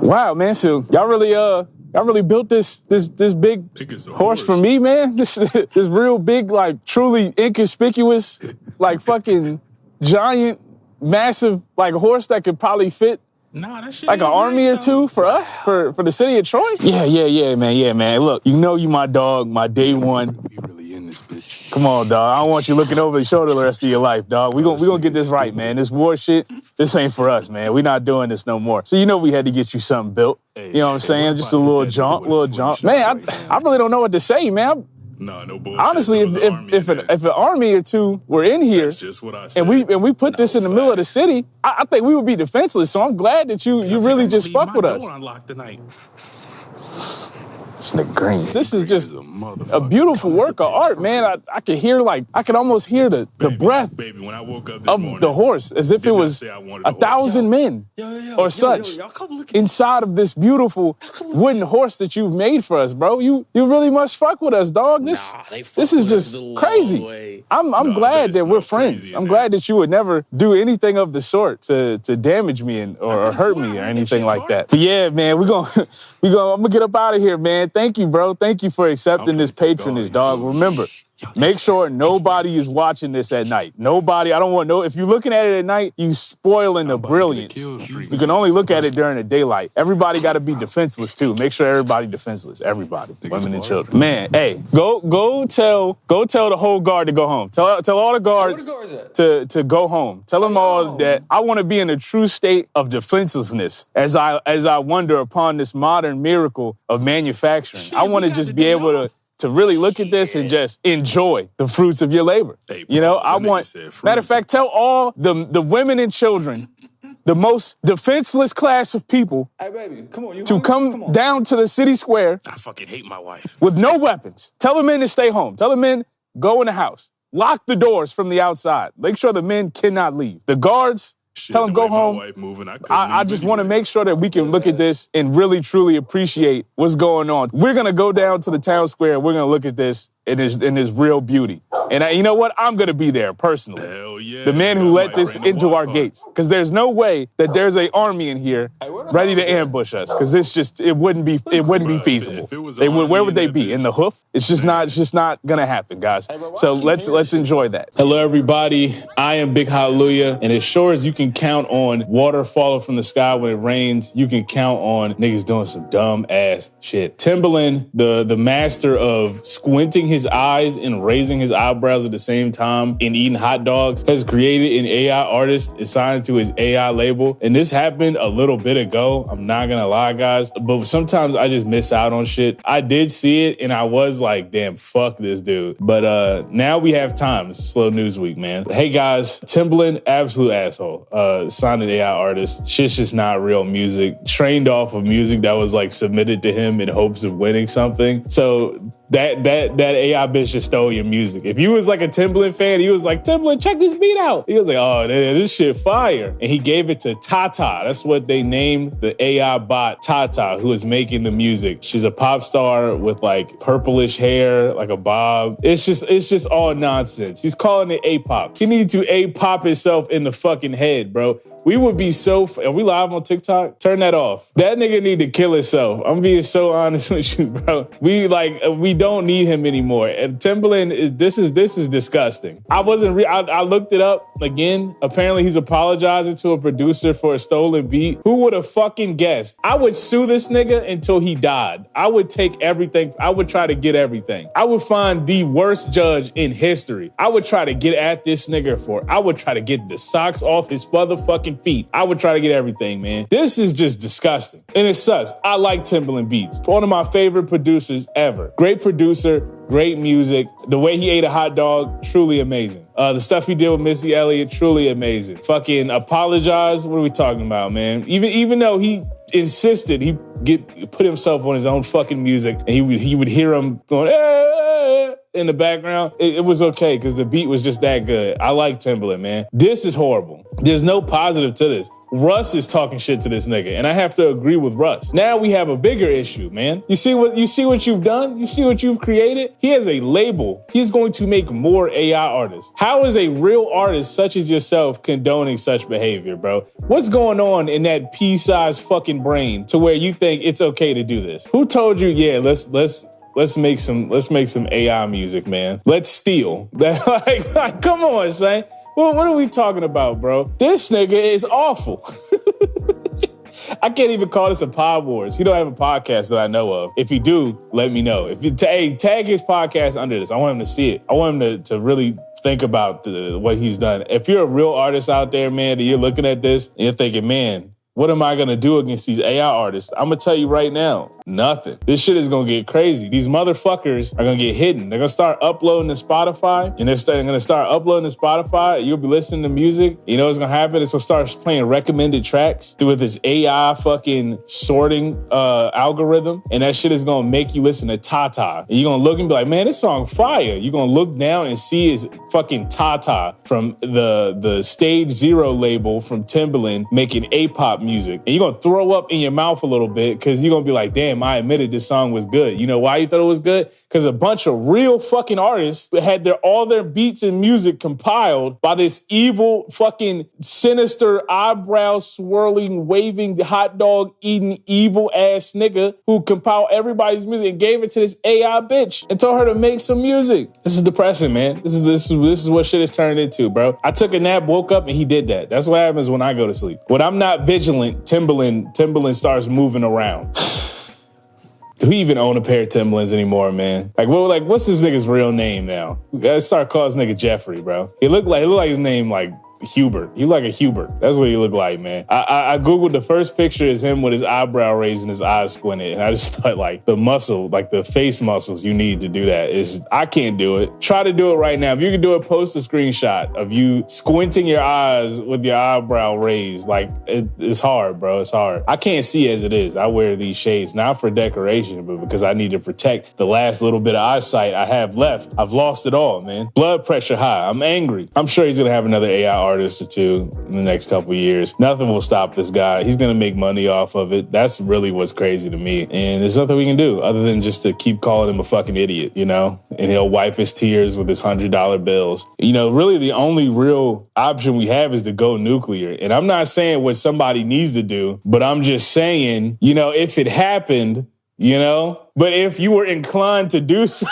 Wow, man. So y'all really built this big horse for me, man. This real big, like truly inconspicuous, like fucking giant, massive, like horse that could probably fit that shit like an army or two for us, for the city of Troy. Yeah, man. Look, you know you my dog, my day one. We really in this bitch. Come on, dog. I don't want you looking over your shoulder the rest of your life, dog. We gonna get this right, man. This war shit, this ain't for us, man. We not doing this no more. So you know we had to get you something built. You know what I'm saying? Just a little jump. Man, I really don't know what to say, man. No bullshit. Honestly, if an army or two were in here, that's just what I said. and we put this in the middle of the city, I think we would be defenseless. So I'm glad that you really just fuck with us. Unlocked tonight. This nigga green. This is just a beautiful work of art, man. I could hear I could almost hear the breath when I woke up this of morning, the horse, as if it was 1,000 men or such inside of this beautiful wooden horse that you've made for us, bro. You really must fuck with us, dog. This is just crazy. I'm glad that we're friends. I'm glad that you would never do anything of the sort to damage me or hurt me or anything like that. But yeah, man, I'm gonna get up out of here, man. Thank you, bro. Thank you for accepting this patronage, dog. Remember, make sure nobody is watching this at night. Nobody. I don't want if you're looking at it at night, you spoiling the brilliance. You can only look at it during the daylight. Everybody got to be defenseless too. Make sure everybody defenseless. Everybody, women and children. Man, hey, go tell the whole guard to go home. Tell all the guards to go home. Tell them all that I want to be in a true state of defenselessness as I wonder upon this modern miracle of manufacturing. I want to just be able to really look at this and just enjoy the fruits of your labor. Hey, bro, you know, matter of fact, tell all the women and children, the most defenseless class of people, hey, baby, come down to the city square. I fucking hate my wife. With no weapons. Tell the men to stay home. Tell the men, go in the house. Lock the doors from the outside. Make sure the men cannot leave. The guards, tell them go home. I just want to make sure that we can look at this and really, truly appreciate what's going on. We're going to go down to the town square and we're going to look at this in its real beauty. And you know what? I'm going to be there personally. Hell yeah. The man who let this into our gates. Because there's no way that there's an army in here ready to ambush us. Because it wouldn't be feasible. Where would they be? In the hoof? It's just not going to happen, guys. So let's enjoy that. Hello, everybody. I am Big Hallelujah. And as sure as you can count on water falling from the sky when it rains, you can count on niggas doing some dumb ass shit. Timbaland, the master of squinting his eyes and raising his eyebrows at the same time and eating hot dogs, has created an AI artist assigned to his AI label. And this happened a little bit ago. I'm not gonna lie, guys, but sometimes I just miss out on shit. I did see it and I was like, damn, fuck this dude. But now we have time. It's a slow news week, man. Hey guys, Timbaland, absolute asshole. Signed an AI artist. Shit's just not real music. Trained off of music that was like submitted to him in hopes of winning something. So that AI bitch just stole your music. If you was like a Timbaland fan, he was like, Timbaland, check this beat out. He was like, oh, this shit fire. And he gave it to Tata. That's what they named the AI bot, Tata, who is making the music. She's a pop star with like purplish hair, like a bob. It's just all nonsense. He's calling it A-pop. He needs to A-pop himself in the fucking head, bro. We would be are we live on TikTok? Turn that off. That nigga need to kill himself. I'm being so honest with you, bro. We don't need him anymore. And Timbaland, this is disgusting. I looked it up again. Apparently he's apologizing to a producer for a stolen beat. Who would have fucking guessed? I would sue this nigga until he died. I would take everything. I would try to get everything. I would find the worst judge in history. I would try to get at this nigga I would try to get the socks off his motherfucking feet. I would try to get everything, man. This is just disgusting. And it sucks. I like Timbaland beats. One of my favorite producers ever. Great producer, great music. The way he ate a hot dog, truly amazing. The stuff he did with Missy Elliott, truly amazing. Fucking apologize. What are we talking about, man? Even though he insisted, he put himself on his own fucking music, and he would hear him going, in the background. It was okay because the beat was just that good. I like Timbaland, man. This is horrible. There's no positive to this. Russ is talking shit to this nigga, and I have to agree with Russ. Now we have a bigger issue, man. You see what you've done? You see what you've created? He has a label. He's going to make more AI artists. How is a real artist such as yourself condoning such behavior, bro? What's going on in that pea-sized fucking brain to where you think it's okay to do this? Who told you, yeah, let's make some AI music, man. Let's steal. like come on, son. What are we talking about, bro? This nigga is awful. I can't even call this a Pod Wars. He don't have a podcast that I know of. If you do, let me know. If you tag his podcast under this, I want him to see it. I want him to really think about what he's done. If you're a real artist out there, man, and you're looking at this and you're thinking, man, what am I going to do against these AI artists? I'm going to tell you right now, nothing. This shit is going to get crazy. These motherfuckers are going to get hidden. They're going to start uploading to Spotify, and they're going to start uploading to Spotify. You'll be listening to music. You know what's going to happen? It's going to start playing recommended tracks through this AI fucking sorting algorithm, and that shit is going to make you listen to Tata. And you're going to look and be like, man, this song fire. You're going to look down and see it's fucking Tata from the Stage Zero label from Timbaland making A-pop music. And you're going to throw up in your mouth a little bit because you're going to be like, damn, I admitted this song was good. You know why you thought it was good? Because a bunch of real fucking artists had all their beats and music compiled by this evil fucking sinister eyebrow swirling, waving, hot dog eating evil ass nigga who compiled everybody's music and gave it to this AI bitch and told her to make some music. This is depressing, man. This is what shit is turned into, bro. I took a nap, woke up, and he did that. That's what happens when I go to sleep. When I'm not vigilant, Timbaland starts moving around. Do he even own a pair of Timbalands anymore, man? What's this nigga's real name now? We gotta start calling this nigga Jeffrey, bro. He looked like his name like Hubert. You look like a Hubert. That's what he looked like, man. I Googled the first picture is him with his eyebrow raised and his eyes squinted. And I just thought like the muscle, like the face muscles you need to do that is, I can't do it. Try to do it right now. If you can do it, post a screenshot of you squinting your eyes with your eyebrow raised. Like it's hard, bro. It's hard. I can't see as it is. I wear these shades, not for decoration, but because I need to protect the last little bit of eyesight I have left. I've lost it all, man. Blood pressure high. I'm angry. I'm sure he's going to have another AI artist or two in the next couple of years. Nothing will stop this guy. He's going to make money off of it. That's really what's crazy to me. And there's nothing we can do other than just to keep calling him a fucking idiot, you know? And he'll wipe his tears with his $100 bills. You know, really the only real option we have is to go nuclear. And I'm not saying what somebody needs to do, but I'm just saying, you know, if it happened, you know, but if you were inclined to do so.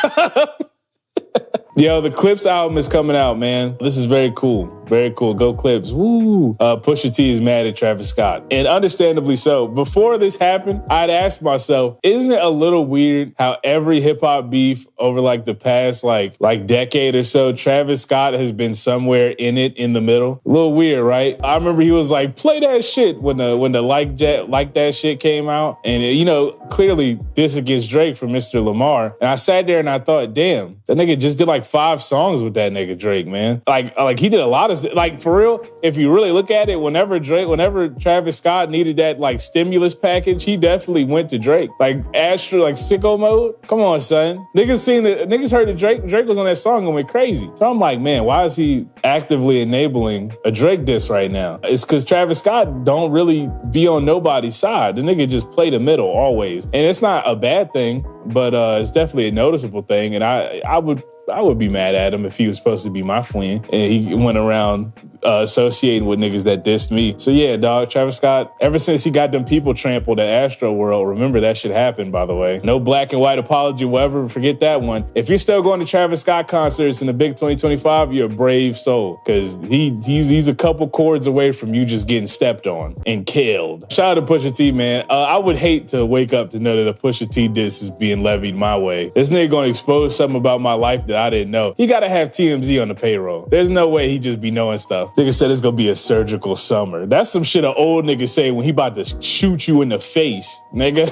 Yo, the Clips album is coming out, man. This is very cool. Very cool. Go Clips. Woo. Pusha T is mad at Travis Scott. And understandably so. Before this happened, I'd ask myself, isn't it a little weird how every hip hop beef over like the past like decade or so, Travis Scott has been somewhere in it in the middle? A little weird, right? I remember he was like, play that shit when the like that shit came out. And you know, clearly this against Drake from Mr. Lamar. And I sat there and I thought, damn, that nigga just did like 5 songs with that nigga Drake, man. Like he did a lot of, like for real, if you really look at it, whenever Travis Scott needed that like stimulus package, he definitely went to Drake. Like Astro, like sicko mode. Come on, son. Niggas heard that Drake was on that song and went crazy. So I'm like, man, why is he actively enabling a Drake diss right now? It's because Travis Scott don't really be on nobody's side. The nigga just play the middle always. And it's not a bad thing, but it's definitely a noticeable thing. And I would be mad at him if he was supposed to be my friend and he went around associating with niggas that dissed me. So yeah, dog, Travis Scott, ever since he got them people trampled at Astro World, remember that shit happened, by the way. No black and white apology, whatever, forget that one. If you're still going to Travis Scott concerts in the big 2025, you're a brave soul, because he's a couple chords away from you just getting stepped on and killed. Shout out to Pusha T, man. I would hate to wake up to know that a Pusha T diss is being levied my way. This nigga gonna expose something about my life that I didn't know. He gotta have TMZ on the payroll. There's no way he just be knowing stuff. Nigga said it's gonna be a surgical summer. That's some shit an old nigga say when he about to shoot you in the face, nigga.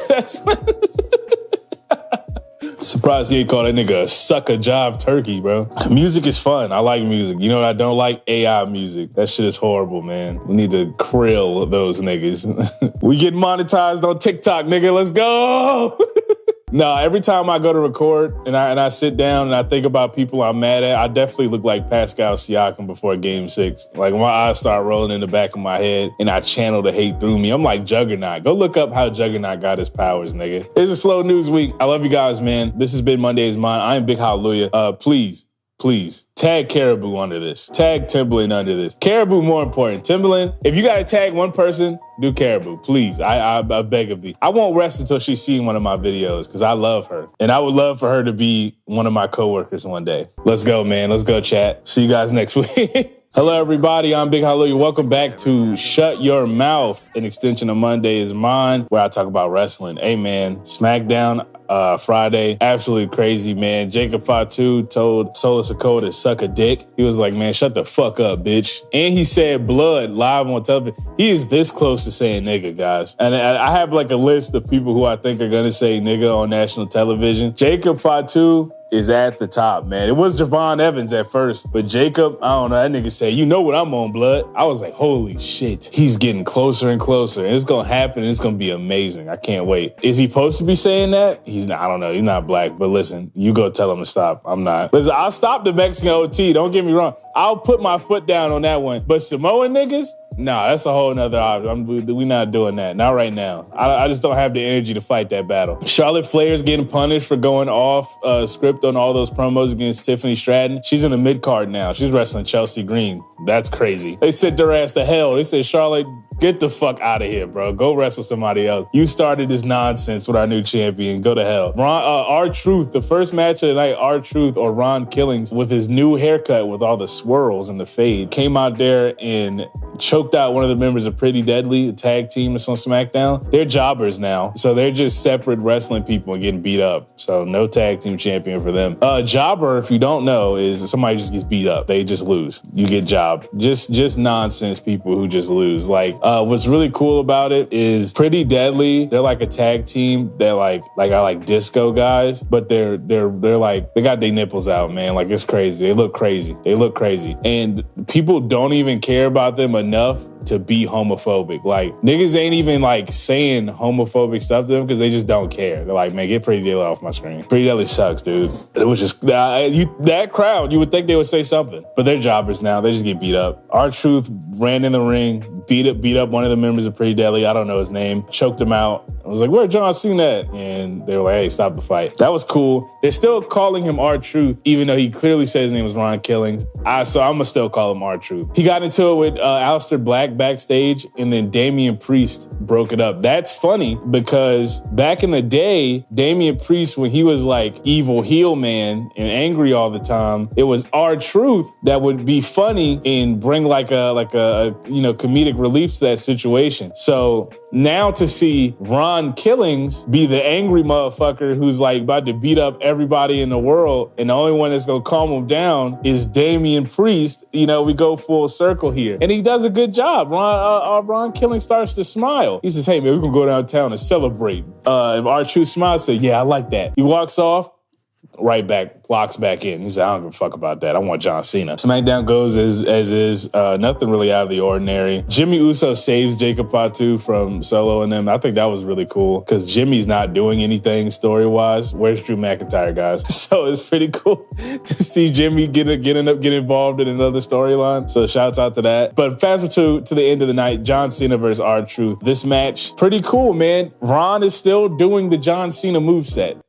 Surprised he ain't call that nigga a sucker jive turkey, bro. Music is fun. I like music. You know what I don't like? AI music. That shit is horrible, man. We need to krill those niggas. We get monetized on TikTok, nigga. Let's go. No, every time I go to record and I sit down and I think about people I'm mad at, I definitely look like Pascal Siakam before Game 6. Like my eyes start rolling in the back of my head and I channel the hate through me. I'm like Juggernaut. Go look up how Juggernaut got his powers, nigga. It's a slow news week. I love you guys, man. This has been Monday is Mine. I am Big Hallelujah. Please, tag Caribou under this. Tag Timbaland under this. Caribou more important. Timbaland, if you gotta tag one person, do Caribou, please. I beg of thee. I won't rest until she's seen one of my videos because I love her. And I would love for her to be one of my coworkers one day. Let's go, man. Let's go, chat. See you guys next week. Hello, everybody. I'm Big Hallelujah. Welcome back to Shut Your Mouth, an extension of Monday is Mine, where I talk about wrestling. Hey, man, SmackDown Friday, absolutely crazy, man. Jacob Fatu told Solo Sikoa to suck a dick. He was like, man, shut the fuck up, bitch. And he said blood live on television. He is this close to saying nigga, guys. And I have like a list of people who I think are going to say nigga on national television. Jacob Fatu is at the top, man. It was Javon Evans at first, but Jacob, I don't know, that nigga said, you know what I'm on, blood. I was like, holy shit. He's getting closer and closer, and it's gonna happen, and it's gonna be amazing. I can't wait. Is he supposed to be saying that? He's not, I don't know, he's not black, but listen, you go tell him to stop. I'm not. Listen, I'll stop the Mexican OT, don't get me wrong. I'll put my foot down on that one, but Samoan niggas? Nah, that's a whole nother option. We're not doing that. Not right now. I just don't have the energy to fight that battle. Charlotte Flair's getting punished for going off script on all those promos against Tiffany Stratton. She's in the mid-card now. She's wrestling Chelsea Green. That's crazy. They sent their ass to hell. They said, Charlotte, get the fuck out of here, bro. Go wrestle somebody else. You started this nonsense with our new champion. Go to hell. R-Truth, the first match of the night, R-Truth or Ron Killings with his new haircut with all the swirls and the fade, came out there and choked out one of the members of Pretty Deadly, a tag team that's on SmackDown. They're jobbers now. So they're just separate wrestling people and getting beat up. So no tag team champion for them. Jobber, if you don't know, is somebody just gets beat up. They just lose. You get jobbed. Just nonsense people who just lose. Like, what's really cool about it is Pretty Deadly. They're like a tag team. They're like I like disco guys, but they're like, they got their nipples out, man. Like, it's crazy. They look crazy. And people don't even care about them enough to be homophobic. Like, niggas ain't even like saying homophobic stuff to them because they just don't care. They're like, man, get Pretty Deadly off my screen. Pretty Deadly sucks, dude. It was just that crowd, you would think they would say something, but they're jobbers now. They just get beat up. R-Truth ran in the ring, beat up one of the members of Pretty Deadly. I don't know his name. Choked him out. I was like, where's John Cena at? And they were like, hey, stop the fight. That was cool. They're still calling him R-Truth, even though he clearly said his name was Ron Killings. So I'm gonna still call him R-Truth. He got into it with Aleister Black backstage, and then Damian Priest broke it up. That's funny because back in the day, Damian Priest, when he was like evil heel man and angry all the time, it was R-Truth that would be funny and bring like a comedic relief to that situation. So now to see Ron Killings be the angry motherfucker who's like about to beat up everybody in the world, and the only one that's gonna calm him down is Damian Priest, we go full circle here. And he does a good job. Ron Killings starts to smile. He says, hey man, we're gonna go downtown and celebrate. And R-Truth smiles, says, yeah, I like that. He walks off, right back, locks back in. He said, I don't give a fuck about that. I want John Cena. SmackDown goes as is. Nothing really out of the ordinary. Jimmy Uso saves Jacob Fatu from Solo and them. I think that was really cool because Jimmy's not doing anything story-wise. Where's Drew McIntyre, guys? So it's pretty cool to see Jimmy get involved in another storyline. So shouts out to that. But fast forward to the end of the night, John Cena versus R-Truth. This match, pretty cool, man. Ron is still doing the John Cena moveset.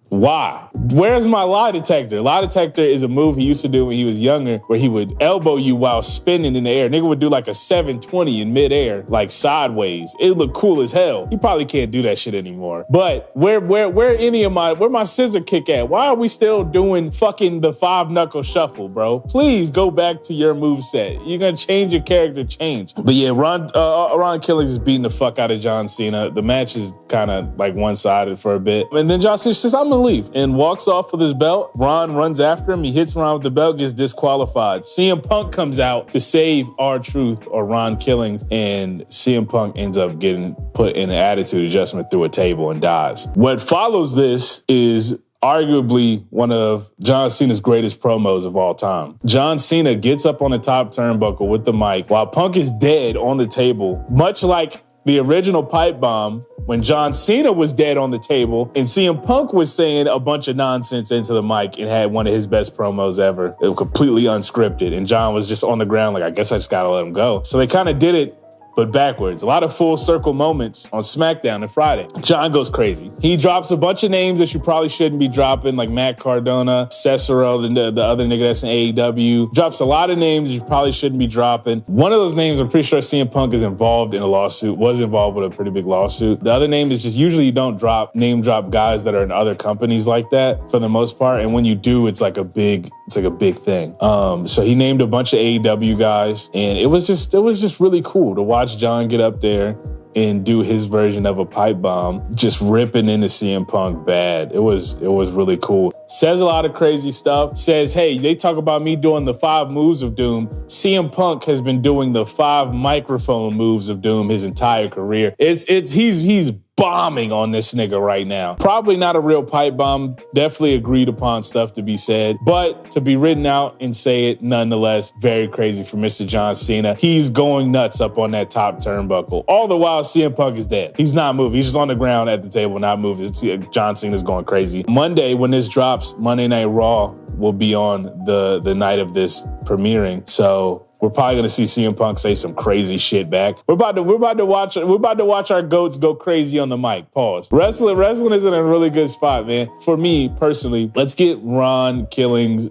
Why? Where's my lie detector? Lie detector is a move he used to do when he was younger where he would elbow you while spinning in the air. Nigga would do like a 720 in midair, like sideways. It looked cool as hell. He probably can't do that shit anymore. But where my scissor kick at? Why are we still doing fucking the 5-knuckle shuffle, bro? Please go back to your moveset. You're gonna change your character, change. But yeah, Ron Killings is beating the fuck out of John Cena. The match is kind of like one-sided for a bit. And then John Cena says, I'm gonna leave, and walks off with his belt. Ron runs after him. He hits Ron with the belt, gets disqualified. CM Punk comes out to save R-Truth or Ron Killings, and CM Punk ends up getting put in an attitude adjustment through a table and dies. What follows this is arguably one of John Cena's greatest promos of all time. John Cena gets up on the top turnbuckle with the mic while Punk is dead on the table, much like the original pipe bomb when John Cena was dead on the table and CM Punk was saying a bunch of nonsense into the mic and had one of his best promos ever. It was completely unscripted. And John was just on the ground like, I guess I just gotta let him go. So they kind of did it, but backwards. A lot of full circle moments on SmackDown on Friday. John goes crazy. He drops a bunch of names that you probably shouldn't be dropping, like Matt Cardona, Cesaro, the other nigga that's in AEW. Drops a lot of names you probably shouldn't be dropping. One of those names, I'm pretty sure CM Punk is involved in a lawsuit, was involved with a pretty big lawsuit. The other name is just usually you don't name drop guys that are in other companies like that for the most part. And when you do, it's like a big thing. So he named a bunch of AEW guys, and it was just really cool to watch John get up there and do his version of a pipe bomb, just ripping into CM Punk bad. It was really cool. Says a lot of crazy stuff. Says, hey, they talk about me doing the 5 moves of doom. CM Punk has been doing the 5 microphone moves of doom his entire career. He's bombing on this nigga right now. Probably not a real pipe bomb. Definitely agreed upon stuff to be said, but to be written out and say it nonetheless, very crazy for Mr. John Cena. He's going nuts up on that top turnbuckle. All the while, CM Punk is dead. He's not moving. He's just on the ground at the table, not moving. John Cena's going crazy. Monday, when this drops, Monday Night Raw will be on the night of this premiering. So we're probably gonna see CM Punk say some crazy shit back. We're about to watch our goats go crazy on the mic. Pause. Wrestling is in a really good spot, man. For me personally, let's get Ron Killings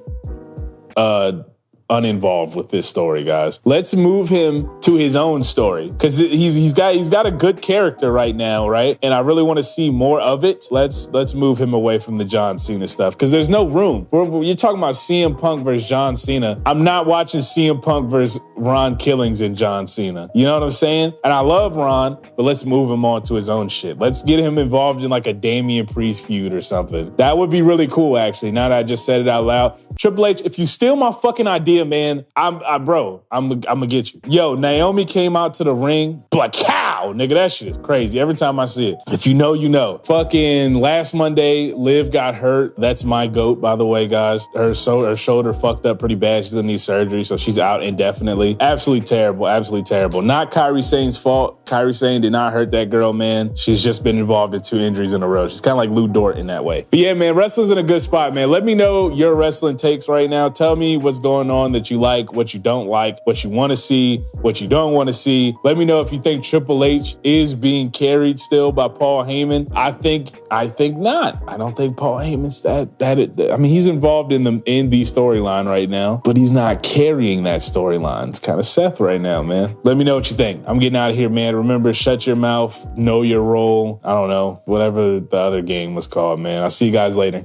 uninvolved with this story, guys. Let's move him to his own story because he's got a good character right now, right? And I really want to see more of it. Let's move him away from the John Cena stuff because there's no room. You're talking about CM Punk versus John Cena. I'm not watching CM Punk versus Ron Killings and John Cena. You know what I'm saying? And I love Ron, but let's move him on to his own shit. Let's get him involved in like a Damian Priest feud or something. That would be really cool, actually. Now that I just said it out loud. Triple H, if you steal my fucking idea, man, I'm gonna get you. Yo, Naomi came out to the ring, like, cow, nigga, that shit is crazy. Every time I see it. If you know, you know. Fucking last Monday, Liv got hurt. That's my goat, by the way, guys. Her shoulder fucked up pretty bad. She's gonna need surgery, so she's out indefinitely. Absolutely terrible, absolutely terrible. Not Kairi Sane's fault. Kairi Sane did not hurt that girl, man. She's just been involved in 2 injuries in a row. She's kind of like Lou Dort in that way. But yeah, man, wrestling's in a good spot, man. Let me know your wrestling takes right now. Tell me what's going on that you like, what you don't like, what you want to see, what you don't want to see. Let me know if you think Triple H is being carried still by Paul Heyman. I think not. I don't think Paul Heyman's that. I mean, he's involved in the storyline right now, but he's not carrying that storyline. It's kind of Seth right now, man. Let me know what you think. I'm getting out of here, man. Remember, shut your mouth, know your role. I don't know, whatever the other game was called, man. I'll see you guys later.